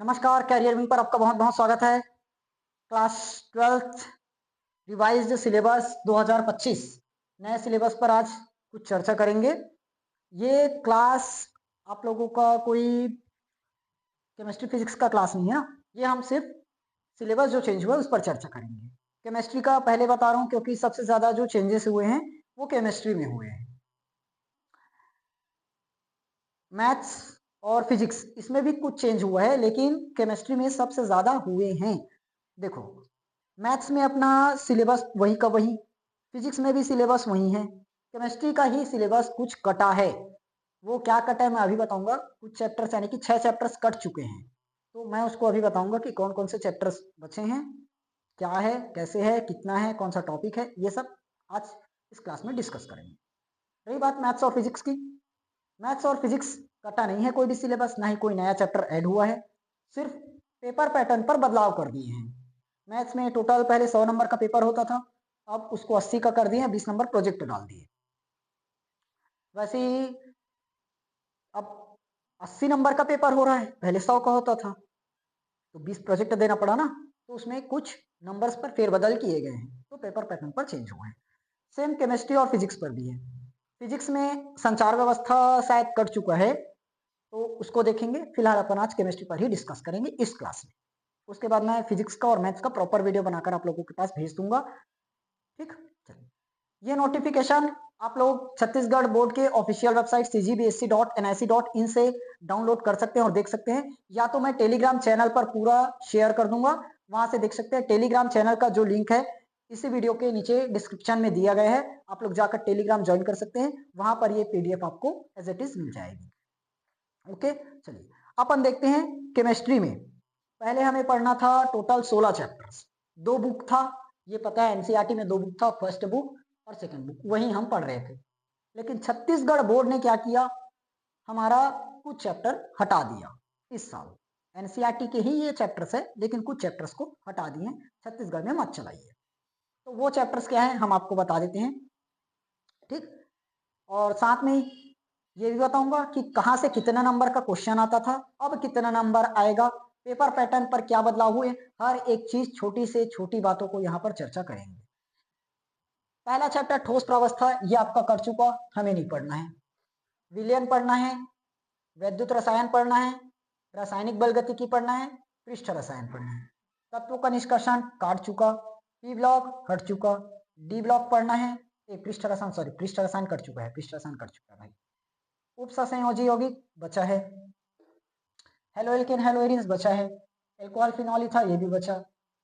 नमस्कार, career wing पर आपका बहुत बहुत स्वागत है। क्लास 12th रिवाइज्ड सिलेबस 2025 नए सिलेबस पर आज कुछ चर्चा करेंगे। ये क्लास आप लोगों का कोई केमिस्ट्री फिजिक्स का क्लास नहीं है ना, ये हम सिर्फ सिलेबस जो चेंज हुआ है उस पर चर्चा करेंगे। केमिस्ट्री का पहले बता रहा हूँ क्योंकि सबसे ज़्यादा जो चेंजेस हुए हैं वो केमिस्ट्री में हुए हैं। मैथ्स और फिजिक्स इसमें भी कुछ चेंज हुआ है, लेकिन केमिस्ट्री में सबसे ज़्यादा हुए हैं। देखो, मैथ्स में अपना सिलेबस वही का वही, फिजिक्स में भी सिलेबस वही है, केमिस्ट्री का ही सिलेबस कुछ कटा है। वो क्या कटा है मैं अभी बताऊंगा। कुछ चैप्टर्स यानी कि 6 चैप्टर्स कट चुके हैं, तो मैं उसको अभी बताऊंगा कि कौन कौन से चैप्टर्स बचे हैं, क्या है, कैसे है, कितना है, कौन सा टॉपिक है, ये सब आज इस क्लास में डिस्कस करेंगे। रही बात मैथ्स और फिजिक्स की, मैथ्स और फिजिक्स कटा नहीं है कोई भी सिलेबस, ना ही कोई नया चैप्टर ऐड हुआ है, सिर्फ पेपर पैटर्न पर बदलाव कर दिए हैं। मैथ्स में टोटल पहले 100 नंबर का पेपर होता था, अब उसको 80 का कर दिए, 20 नंबर प्रोजेक्ट डाल दिए। वैसे ही अब 80 नंबर का पेपर हो रहा है, पहले 100 का होता था, तो 20 प्रोजेक्ट देना पड़ा ना, तो उसमें कुछ नंबर्स पर फेरबदल किए गए हैं, तो पेपर पैटर्न पर चेंज हुआ है। सेम केमिस्ट्री और फिजिक्स पर भी है। फिजिक्स में संचार व्यवस्था शायद कट चुका है, तो उसको देखेंगे। फिलहाल अपन आज केमिस्ट्री पर ही डिस्कस करेंगे इस क्लास में। उसके बाद मैं फिजिक्स का और मैथ्स का प्रॉपर वीडियो बनाकर आप लोगों के पास भेज दूंगा। ठीक, चलिए। ये नोटिफिकेशन आप लोग छत्तीसगढ़ बोर्ड के ऑफिशियल वेबसाइट cgbsc.nic.in से डाउनलोड कर सकते हैं और देख सकते हैं, या तो मैं टेलीग्राम चैनल पर पूरा शेयर कर दूंगा, वहां से देख सकते हैं। टेलीग्राम चैनल का जो लिंक है इसी वीडियो के नीचे डिस्क्रिप्शन में दिया गया है, आप लोग जाकर टेलीग्राम ज्वाइन कर सकते हैं, वहां पर ये पीडीएफ आपको एज इट इज मिल जाएगी। ओके, चलिए अपन देखते हैं। केमिस्ट्री में पहले हमें पढ़ना था टोटल 16 चैप्टर्स, 2 बुक था, ये पता है एनसीईआरटी में 2 बुक था, फर्स्ट बुक और सेकंड बुक, वही हम पढ़ रहे थे। लेकिन छत्तीसगढ़ बोर्ड ने क्या किया, हमारा कुछ चैप्टर हटा दिया इस साल। एनसीईआरटी के ही ये चैप्टर्स है, लेकिन कुछ चैप्टर्स को हटा दिए, छत्तीसगढ़ में मत चलाइए। तो वो चैप्टर्स क्या है हम आपको बता देते हैं। ठीक, और साथ में ये भी बताऊंगा कि कहां से कितना नंबर का क्वेश्चन आता था, अब कितना नंबर आएगा, पेपर पैटर्न पर क्या बदलाव हुए, हर एक चीज छोटी से छोटी बातों को यहाँ पर चर्चा करेंगे। पहला चैप्टर ठोस प्रावस्था, ये आपका कर चुका, हमें नहीं पढ़ना है। विलयन पढ़ना है, वैद्युत रसायन पढ़ना है, रासायनिक बल गतिकी पढ़ना है, पृष्ठ रसायन पढ़ना है। तत्वों का निष्कर्षण काट चुका, पी ब्लॉक हट चुका, डी ब्लॉक पढ़ना है, पृष्ठ रसायन, सॉरी पृष्ठ रसायन कट चुका है, पृष्ठ रसायन कट चुका है भाई। उपसंयोजी यौगिक बचा है, हेलोइल्किन हेलोइरिन्स बचा है, एल्कोहल फिनॉल था ये भी बचा,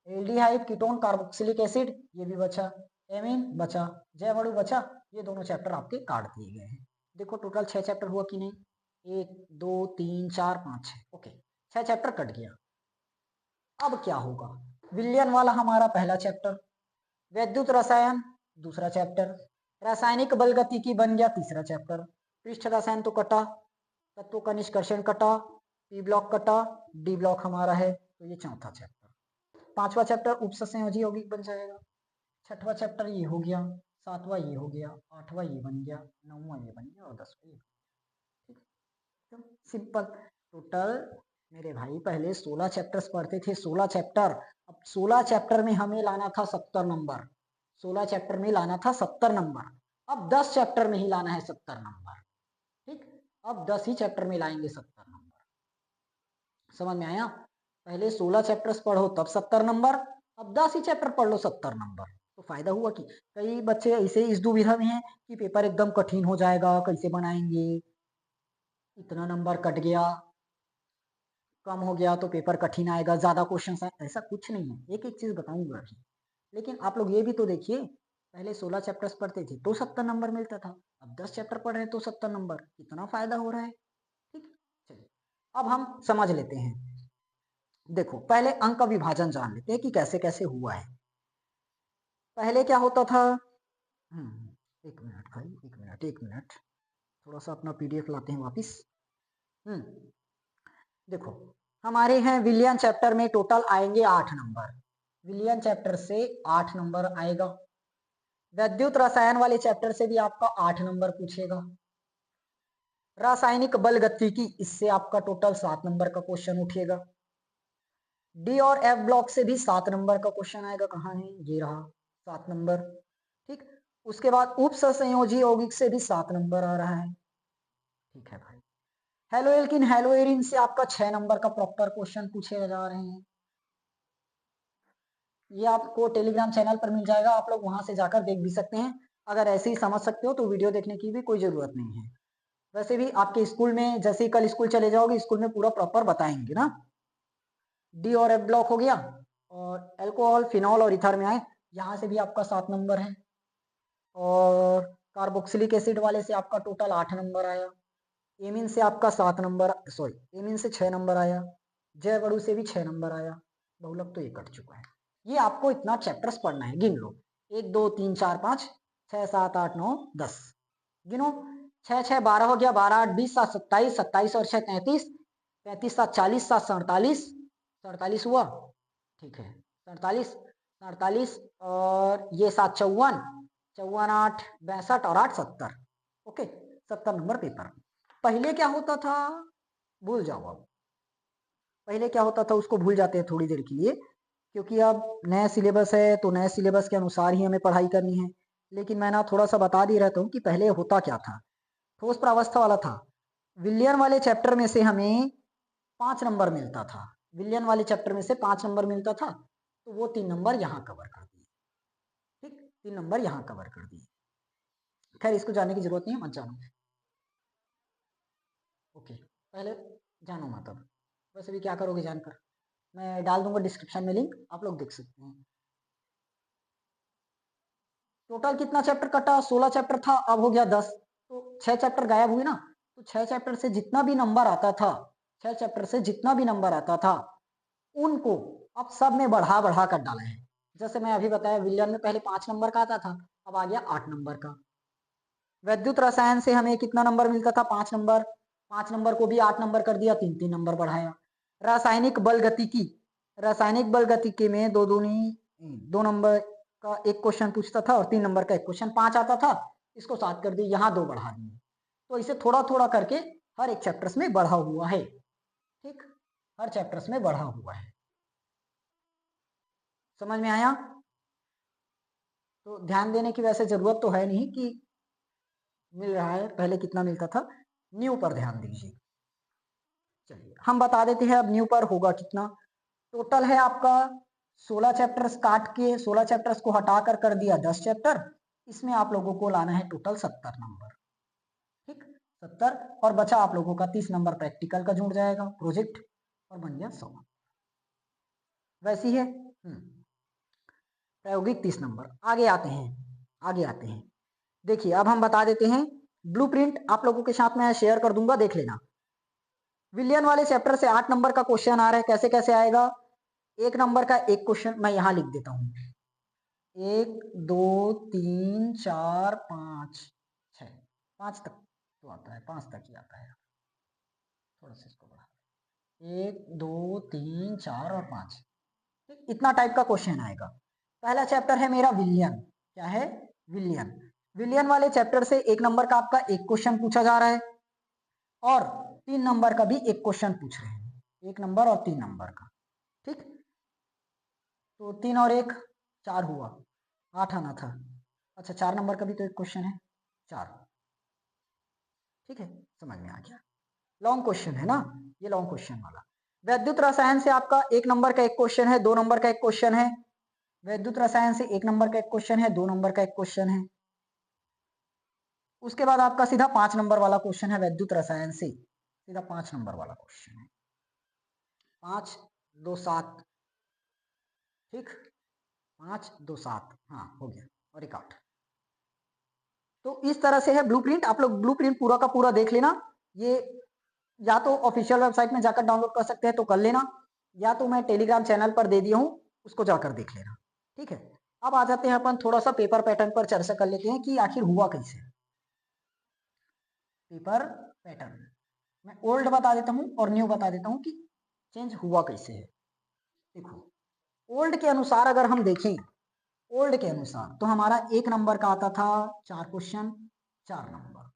एल्डिहाइड कीटोन कार्बोक्सिलिक एसिड ये भी बचा, एमीन बचा, जैव अणु बचा। ये दोनों चैप्टर आपके काट दिए गए हैं। देखो टोटल 6 चैप्टर हुआ कि नहीं, 1 2 3 4 5 6, ओके 6 चैप्टर कट गया। अब क्या होगा, विलयन वाला हमारा पहला चैप्टर, वैद्युत रसायन दूसरा चैप्टर, रासायनिक बल गतिकी बन गया तीसरा चैप्टर, पृष्ठ रसायन तो कटा, तत्वों का निष्कर्षण कटा, पी ब्लॉक कटा, डी ब्लॉक हमारा है, तो ये चौथा चैप्टर। पांचवा चैप्टर उपसंयोजी यौगिक बन जाएगा, छठवां चैप्टर ये हो गया, सातवां ये हो गया, आठवां ये बन गया, नौवां ये बन गया और 10वां ये। ठीक, एकदम सिंपल। टोटल मेरे भाई पहले 16 चैप्टर्स पढ़ते थे, 16 चैप्टर, अब 16 चैप्टर में हमें लाना था 70 नंबर, 16 चैप्टर में लाना था 70 नंबर, अब 10 चैप्टर में ही लाना है 70 नंबर। ठीक, अब 10 ही चैप्टर में लाएंगे 70 नंबर। समझ में आया, पहले 16 चैप्टर्स पढ़ो तब 70 नंबर, अब 10 ही चैप्टर पढ़ लो 70 नंबर। तो फायदा हुआ कि कई बच्चे ऐसे इस दुविधा में हैं कि पेपर एकदम कठिन हो जाएगा, कैसे बनाएंगे, इतना नंबर कट गया, कम हो गया तो पेपर कठिन आएगा, ज्यादा क्वेश्चन आए, ऐसा कुछ नहीं है। एक एक चीज बताऊंगा अभी, लेकिन आप लोग ये भी तो देखिए, पहले 16 चैप्टर्स पढ़ते थे तो 70 नंबर मिलता था, अब 10 चैप्टर पढ़ रहे हैं तो 70 नंबर, कितना फायदा हो रहा है। ठीक, चलिए अब हम समझ लेते हैं। देखो पहले अंक का विभाजन जान लेते हैं कि कैसे कैसे हुआ है। पहले क्या होता था, एक मिनट भाई, एक मिनट, थोड़ा सा अपना पीडीएफ लाते हैं वापिस। देखो हमारे हैं विलियन चैप्टर में टोटल आएंगे 8 नंबर, विलियन चैप्टर से 8 नंबर आएगा। वैद्युत रसायन वाले चैप्टर से भी आपका 8 नंबर पूछेगा। रासायनिक बल गतिकी, इससे आपका टोटल 7 नंबर का क्वेश्चन उठेगा। डी और एफ ब्लॉक से भी 7 नंबर का क्वेश्चन आएगा। कहाँ है, ये रहा 7 नंबर। ठीक, उसके बाद उप संयोजी यौगिक से भी 7 नंबर आ रहा है। ठीक है भाई, हेलोएल्किन हेलोएरिन से आपका 6 नंबर का प्रॉपर क्वेश्चन पूछे जा रहे हैं। ये आपको टेलीग्राम चैनल पर मिल जाएगा, आप लोग वहां से जाकर देख भी सकते हैं। अगर ऐसे ही समझ सकते हो तो वीडियो देखने की भी कोई जरूरत नहीं है। वैसे भी आपके स्कूल में जैसे ही कल स्कूल चले जाओगे, स्कूल में पूरा प्रॉपर बताएंगे ना। डी और एफ ब्लॉक हो गया, और एल्कोहल फिनॉल और इथर में आए, यहाँ से भी आपका 7 नंबर है। और कार्बोक्सिलिक एसिड वाले से आपका टोटल 8 नंबर आया। एमिन से आपका 7 नंबर, सॉरी एमिन से 6 नंबर आया। जयवड़ु से भी 6 नंबर आया। बहुलक तो ये कट चुका है। ये आपको इतना चैप्टर्स पढ़ना है, गिन लो 1 2 3 4 5 6 7 8 9 10, गिनो 6 6 12 हो गया, 12 8 20 7 27, 27 और 6 33, 35 7 40, 7 47, 47 हुआ। ठीक है, 47 47 और ये 7 54, 54 8 62 और 8 70। Okay, 70 number paper. पहले क्या होता था, भूल जाओ अब। पहले क्या होता था उसको भूल जाते हैं थोड़ी देर के लिए, क्योंकि अब नया सिलेबस है तो नए सिलेबस के अनुसार ही हमें पढ़ाई करनी है। लेकिन मैं ना थोड़ा सा बता दी रहता हूँ कि पहले होता क्या था। ठोस प्रावस्था वाला था, विलियन वाले चैप्टर में से हमें 5 नंबर मिलता था। विलियन वाले चैप्टर में से 5 नंबर मिलता था, तो वो 3 नंबर यहाँ कवर कर दिए। ठीक, 3 नंबर यहाँ कवर कर दिए। खैर इसको जानने की जरूरत नहीं है, मत जानो। ओके, पहले जानो मत अब। वैसे भी क्या करोगे जानकर, मैं डाल दूंगा डिस्क्रिप्शन में लिंक, आप लोग देख सकते हैं। टोटल कितना चैप्टर कटा, 16 चैप्टर था, अब हो गया 10, तो 6 चैप्टर गायब हुए ना। तो 6 चैप्टर से जितना भी नंबर आता था, 6 चैप्टर से जितना भी नंबर आता था, उनको अब सब में बढ़ा बढ़ा कर डाला है। जैसे मैं अभी बताया, विलियन में पहले 5 नंबर का आता था, अब आ गया 8 नंबर का। वैद्युत रसायन से हमें कितना नंबर मिलता था, 5 नंबर, 5 नंबर को भी 8 नंबर कर दिया, 3 नंबर बढ़ाया। रासायनिक बल गतिकी, रासायनिक बल गतिकी में 2 दूनी 2 नंबर का एक क्वेश्चन पूछता था, और 3 नंबर का एक क्वेश्चन, 5 आता था, इसको 7 कर दिए, यहाँ 2 बढ़ा दिए। तो इसे थोड़ा थोड़ा करके हर एक चैप्टर्स में बढ़ा हुआ है। ठीक, हर चैप्टर्स में बढ़ा हुआ है। समझ में आया? तो ध्यान देने की वैसे जरूरत तो है नहीं कि मिल रहा है, पहले कितना मिलता था। न्यू पर ध्यान दीजिए। चलिए हम बता देते हैं अब न्यू पर होगा कितना। टोटल है आपका 16 चैप्टर्स, काट के 16 चैप्टर्स को हटाकर कर दिया 10 चैप्टर। इसमें आप लोगों को लाना है टोटल 70 नंबर। ठीक, 70, और बचा आप लोगों का 30 नंबर प्रैक्टिकल का जुड़ जाएगा, प्रोजेक्ट, और बन गया 100। वैसी है। प्रायोगिक 30 नंबर। आगे आते हैं, आगे आते हैं। देखिए अब हम बता देते हैं ब्लूप्रिंट, आप लोगों के साथ में शेयर कर दूंगा, देख लेना। विलियन वाले चैप्टर से 8 नंबर का क्वेश्चन आ रहा है, कैसे कैसे आएगा। 1 नंबर का एक क्वेश्चन मैं यहां लिख देता हूं, 1 2 3 4 5 6, 5 तक तो आता है, 5 तक ही आता है। थोड़ा सा इसको बढ़ा, 1 2 3 4 और 5, इतना टाइप का क्वेश्चन आएगा। पहला चैप्टर है मेरा विलियन, क्या है, विलियन। विलियन वाले चैप्टर से 1 नंबर का आपका एक क्वेश्चन पूछा जा रहा है, और 3 नंबर का भी एक क्वेश्चन पूछ रहे हैं, 1 नंबर और 3 नंबर का। ठीक, तो 3 और 1 4 हुआ, 8 आना था। अच्छा, 4 नंबर का भी तो एक क्वेश्चन है, 4। ठीक है, समझ में आ गया। लॉन्ग क्वेश्चन है ना, ये लॉन्ग क्वेश्चन वाला। वैद्युत रसायन से आपका 1 नंबर का एक क्वेश्चन है, 2 नंबर का एक क्वेश्चन है। वैद्युत रसायन से 1 नंबर का एक क्वेश्चन है, 2 नंबर का एक क्वेश्चन है। उसके बाद आपका सीधा 5 नंबर वाला क्वेश्चन है, वैद्युत रसायन से सीधा 5 नंबर वाला क्वेश्चन है। 5 2 7, ठीक, 5 2 7, हाँ हो गया, और एक 8। तो इस तरह से है ब्लूप्रिंट, आप लोग ब्लूप्रिंट पूरा का पूरा देख लेना। ये या तो ऑफिशियल वेबसाइट में जाकर डाउनलोड कर सकते हैं तो कर लेना, या तो मैं टेलीग्राम चैनल पर दे दिया हूं, उसको जाकर देख लेना। ठीक है, अब आ जाते हैं अपन थोड़ा सा पेपर पैटर्न पर चर्चा कर लेते हैं कि आखिर हुआ कैसे। पेपर पैटर्न मैं ओल्ड बता देता हूं और न्यू बता देता हूं कि चेंज हुआ कैसे है। देखो, ओल्ड के अनुसार अगर हम देखें, ओल्ड के अनुसार तो हमारा 1 नंबर का आता था 4 क्वेश्चन, 4 नंबर।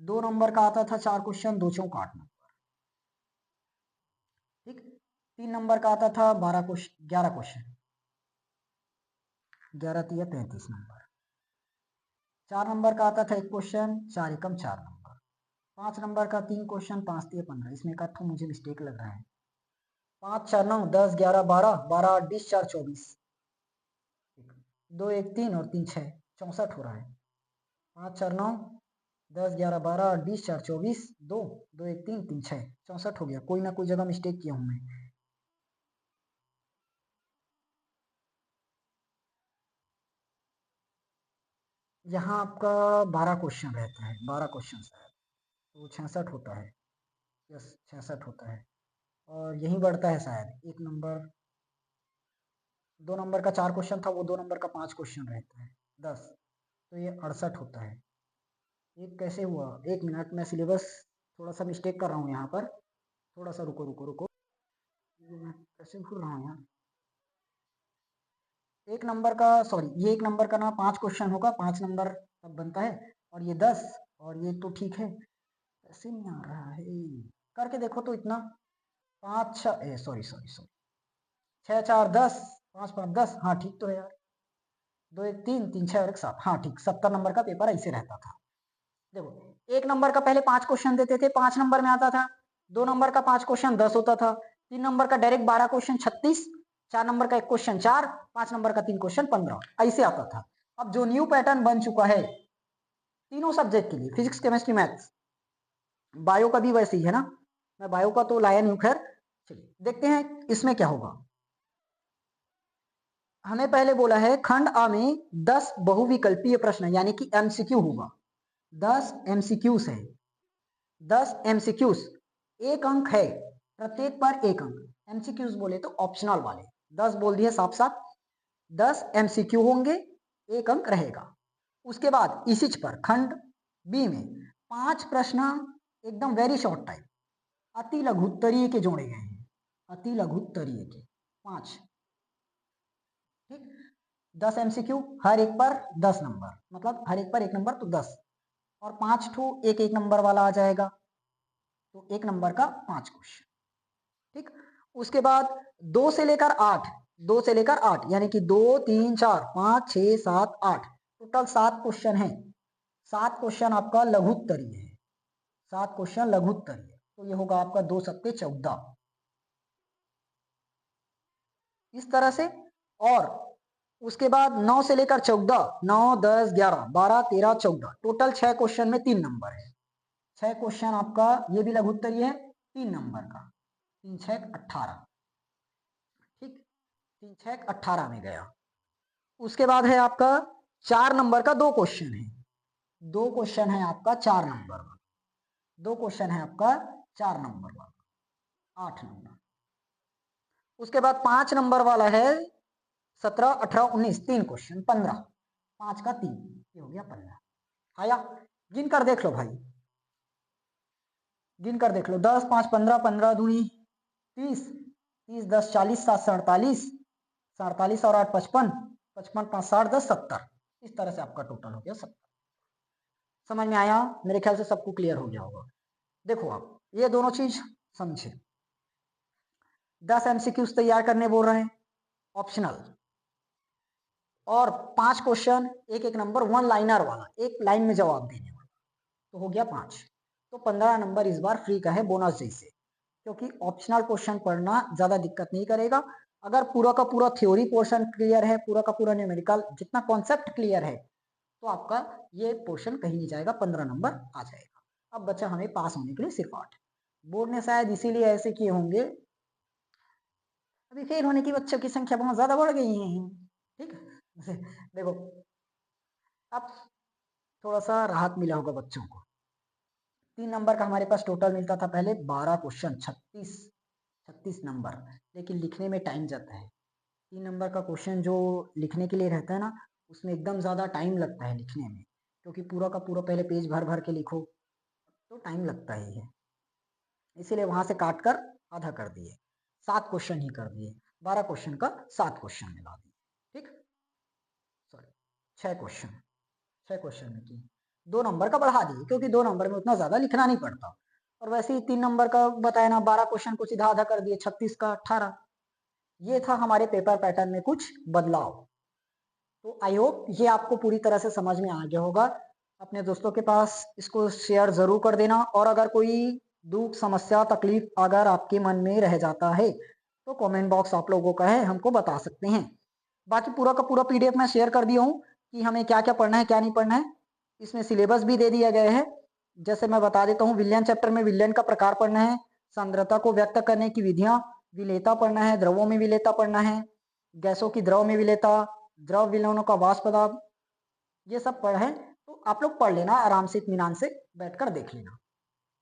2 नंबर का आता था 4 क्वेश्चन, 2 चौक 8 नंबर। ठीक, 3 नंबर का आता था 12 क्वेश्चन, 11 क्वेश्चन, 11 तिया 33 नंबर। 4 नंबर का आता था एक क्वेश्चन, 4 एकम 4 नंबर। 5 नंबर का 3 क्वेश्चन, 5 तिया 15। इसमें का तो मुझे मिस्टेक लग रहा है। 5 4 9 10 11 12 12 8 20 4 24, 2 1 3 और 3 6, 64 हो रहा है। 5 4 9 10 11 12 8 20 4 24, 2 2 1 3 3 6, 64 हो गया। कोई ना कोई जगह मिस्टेक किया हूं मैं। यहाँ आपका 12 क्वेश्चन रहता है, 12 क्वेश्चन है, तो 66 होता है। यस, 66 होता है। और यही बढ़ता है शायद, 1 नंबर, 2 नंबर का 4 क्वेश्चन था, वो 2 नंबर का 5 क्वेश्चन रहता है, 10, तो ये 68 होता है। ये कैसे हुआ? 1 मिनट, मैं सिलेबस थोड़ा सा मिस्टेक कर रहा हूँ यहाँ पर। थोड़ा सा रुको रुको रुको, ये मैं कैसे भूल रहा हूँ यार। 1 नंबर का, सॉरी, ये 1 नंबर का ना 5 क्वेश्चन होगा, 5 नंबर तब बनता है, और ये 10, और ये तो ठीक है। ऐसे नहीं आ रहा है, करके देखो तो इतना। 5 6, सॉरी सॉरी सॉरी, 6 4 10, 5 5 10, हाँ ठीक तो है यार। 2 1 3 3 6 और 1 7, हाँ ठीक, 70 नंबर का पेपर ऐसे रहता था। देखो, 1 नंबर का पहले 5 क्वेश्चन देते थे, 5 नंबर में आता था। 2 नंबर का 5 क्वेश्चन 10 होता था। 3 नंबर का डायरेक्ट 12 क्वेश्चन 36, 4 नंबर का 1 क्वेश्चन 4, 5 नंबर का 3 क्वेश्चन 15, ऐसे आता था। अब जो न्यू पैटर्न बन चुका है तीनों सब्जेक्ट के लिए, फिजिक्स केमिस्ट्री मैथ्स, बायो का भी वैसे ही है ना, मैं बायो का तो लाया नहीं हूं, खैर चलिए देखते हैं इसमें क्या होगा। हमें पहले बोला है खंड आ में 10 बहुविकल्पीय प्रश्न यानी कि एमसीक्यू होगा। 10 एमसीक्यूज है, 10 एमसीक्यूज, एक अंक है, प्रत्येक पर एक अंक। एमसीक्यूज बोले तो ऑप्शनल वाले, 10 बोल दिए साफ साफ। 10 एमसीक्यू होंगे, एक अंक रहेगा। उसके बाद इसी पर खंड बी में 5 प्रश्न, एकदम वेरी शॉर्ट टाइप, अति लघु उत्तरीय के जोड़े गए हैं, अति लघु उत्तरीय के 5, ठीक। 10 एमसीक्यू, हर एक पर 10 नंबर, मतलब हर एक पर एक नंबर तो 10, और 5 ठो एक एक नंबर वाला आ जाएगा, तो एक नंबर का 5 क्वेश्चन, ठीक। उसके बाद 2 से लेकर 8, 2 से लेकर 8 यानी कि 2 3 4 5 6 7 8, टोटल 7 क्वेश्चन है। 7 क्वेश्चन आपका लघु उत्तरीय है, 7 क्वेश्चन लघु उत्तरीय, तो ये होगा आपका 2 सत्ते 14, इस तरह से। और उसके बाद 9 से लेकर 14, 9 10 11 12 13 14, टोटल 6 क्वेश्चन में 3 नंबर है। 6 क्वेश्चन आपका ये भी लघु उत्तरीय है, 3 नंबर का, 3 6 18, ठीक, 3 6 18 में गया। उसके बाद है आपका 4 नंबर का 2 क्वेश्चन है, 2 क्वेश्चन है आपका 4 नंबर वाला, 2 क्वेश्चन है आपका 4 नंबर वाला, 8 नंबर। उसके बाद 5 नंबर वाला है 17 18 19, 3 क्वेश्चन 15, 5 का 3, ये हो गया 15। आया? गिन कर देख लो भाई, गिन कर देख लो, 10 5 15, 15 दूनी 30, 30 10 40 7 48, 48 और 8 55, 55 5 60 10 70, इस तरह से आपका टोटल हो गया 70। समझ में आया? मेरे ख्याल से सबको क्लियर हो गया होगा। देखो आप ये दोनों चीज समझे। 10 एमसीक्यूज तैयार करने बोल रहे हैं, ऑप्शनल, और 5 क्वेश्चन एक एक नंबर, वन लाइनर वाला, एक लाइन में जवाब देने वाला, तो हो गया 5। तो 15 नंबर इस बार फ्री का है, बोनस जैसे, क्योंकि ऑप्शनल क्वेश्चन पढ़ना ज्यादा दिक्कत नहीं करेगा। अगर पूरा का पूरा थ्योरी पोर्शन क्लियर है, पूरा का पूरा न्यूमेरिकल जितना कॉन्सेप्ट क्लियर है, तो आपका ये पोर्शन कहीं नहीं जाएगा, 15 नंबर आ जाएगा। अब बच्चा हमें पास होने के लिए सिर्फ 8, बोर्ड ने शायद इसीलिए ऐसे किए होंगे, अभी फेल होने की बच्चों की संख्या बहुत ज्यादा बढ़ गई है, ठीक है। देखो अब थोड़ा सा राहत मिला होगा बच्चों को। 3 नंबर का हमारे पास टोटल मिलता था पहले 12 क्वेश्चन, 36 नंबर, लेकिन लिखने में टाइम जाता है। 3 नंबर का क्वेश्चन जो लिखने के लिए रहता है ना, उसमें एकदम ज़्यादा टाइम लगता है लिखने में, क्योंकि पूरा का पूरा पहले पेज भर भर के लिखो, तो टाइम लगता ही है। इसीलिए वहां से काट कर आधा कर दिए, 7 क्वेश्चन ही कर दिए, 12 क्वेश्चन का 7 क्वेश्चन मिला दिए, ठीक, सॉरी 6 क्वेश्चन, 6 क्वेश्चन में किए, 2 नंबर का बढ़ा दिए, क्योंकि 2 नंबर में उतना ज्यादा लिखना नहीं पड़ता। और वैसे ही 3 नंबर का बताया ना, 12 क्वेश्चन को सीधा आधा कर दिए, 36 का 18। ये था हमारे पेपर पैटर्न में कुछ बदलाव। तो आई होप ये आपको पूरी तरह से समझ में आ गया होगा। अपने दोस्तों के पास इसको शेयर जरूर कर देना, और अगर कोई दुख, समस्या, तकलीफ अगर आपके मन में रह जाता है तो कमेंट बॉक्स आप लोगों का है, हमको बता सकते हैं। बाकी पूरा का पूरा पीडीएफ मैं शेयर कर दिया हूँ कि हमें क्या क्या पढ़ना है, क्या नहीं पढ़ना है। इसमें सिलेबस भी दे दिया गया है। जैसे मैं बता देता हूँ, विलयन चैप्टर में विलयन का प्रकार पढ़ना है, सांद्रता को व्यक्त करने की विधियां, विलेयता पढ़ना है, द्रवों में विलेयता पढ़ना है, गैसों की द्रव में विलेयता, द्रव विलयनों का वाष्प दाब, ये सब पढ़ है। तो आप लोग पढ़ लेना आराम से, इत्मीनान से बैठकर देख लेना।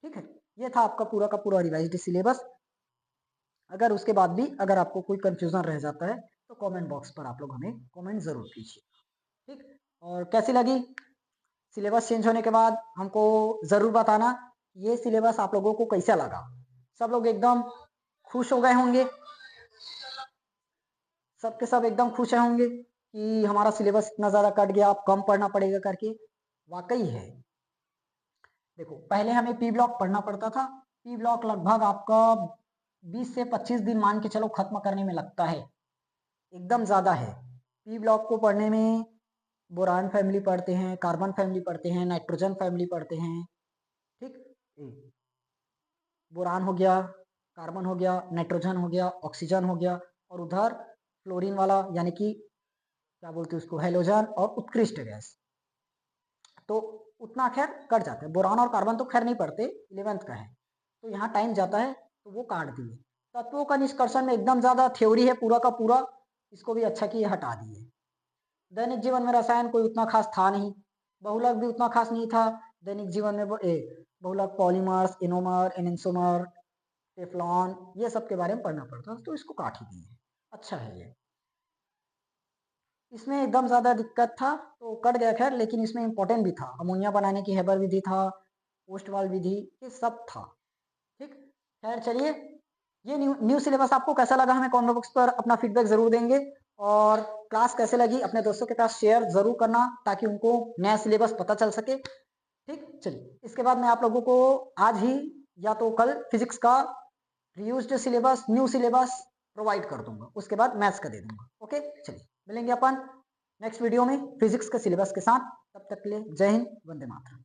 ठीक है, ये था आपका पूरा का पूरा रिवाइज्ड सिलेबस। अगर उसके बाद भी अगर आपको कोई कंफ्यूजन रह जाता है तो कमेंट बॉक्स पर आप लोग हमें कमेंट जरूर कीजिए। ठीक, और कैसी लगी सिलेबस चेंज होने के बाद हमको जरूर बताना। ये सिलेबस आप लोगों को कैसा लगा। सब लोग एकदम खुश हो गए होंगे, सबके सब एकदम खुश होंगे कि हमारा सिलेबस इतना ज्यादा कट गया, अब कम पढ़ना पड़ेगा करके। वाकई है। देखो, पहले हमें पी ब्लॉक पढ़ना पड़ता था। पी ब्लॉक लगभग आपका 20 से 25 दिन मान के चलो खत्म करने में लगता है, एकदम ज्यादा है। पी ब्लॉक को पढ़ने में बोरान फैमिली पढ़ते हैं, कार्बन फैमिली पढ़ते हैं, नाइट्रोजन फैमिली पढ़ते हैं। ठीक, बोरान हो गया, कार्बन हो गया, नाइट्रोजन हो गया, ऑक्सीजन हो गया, और उधर फ्लोरीन वाला यानी कि क्या बोलते हैं उसको, हेलोजन और उत्कृष्ट गैस। तो उतना खैर कट जाता है। बोरान और कार्बन तो खैर नहीं पढ़ते, 11th का है, तो यहाँ टाइम जाता है तो वो काट दिए। तत्वों का निष्कर्षण में एकदम ज्यादा थ्योरी है पूरा का पूरा, इसको भी अच्छा किए हटा दिए। दैनिक जीवन में रसायन कोई उतना खास था नहीं, बहुलक भी उतना खास नहीं था। दैनिक जीवन में बहुलक, पॉलीमर्स, इनोमर, एनेंसोमर, टेफ्लॉन, ये सब के बारे में पढ़ना पड़ता है, तो इसको काट ही दिए। अच्छा है ये। इसमें एकदम ज्यादा दिक्कत था तो कट गया खैर, लेकिन इसमें इंपॉर्टेंट भी था। अमोनिया बनाने की हेबर विधि था, पोस्टवाल विधि, ये सब था। ठीक, खैर चलिए। ये न्यू सिलेबस आपको कैसा लगा हमें कमेंट बॉक्स पर अपना फीडबैक जरूर देंगे। और क्लास कैसे लगी अपने दोस्तों के पास शेयर जरूर करना, ताकि उनको नया सिलेबस पता चल सके। ठीक, चलिए इसके बाद मैं आप लोगों को आज ही या तो कल फिजिक्स का reused syllabus, new syllabus provide कर दूंगा, उसके बाद मैथ्स का दे दूंगा। ओके, चलिए मिलेंगे अपन नेक्स्ट वीडियो में फिजिक्स के सिलेबस के साथ। तब तक के लिए जय हिंद, वंदे मातरम।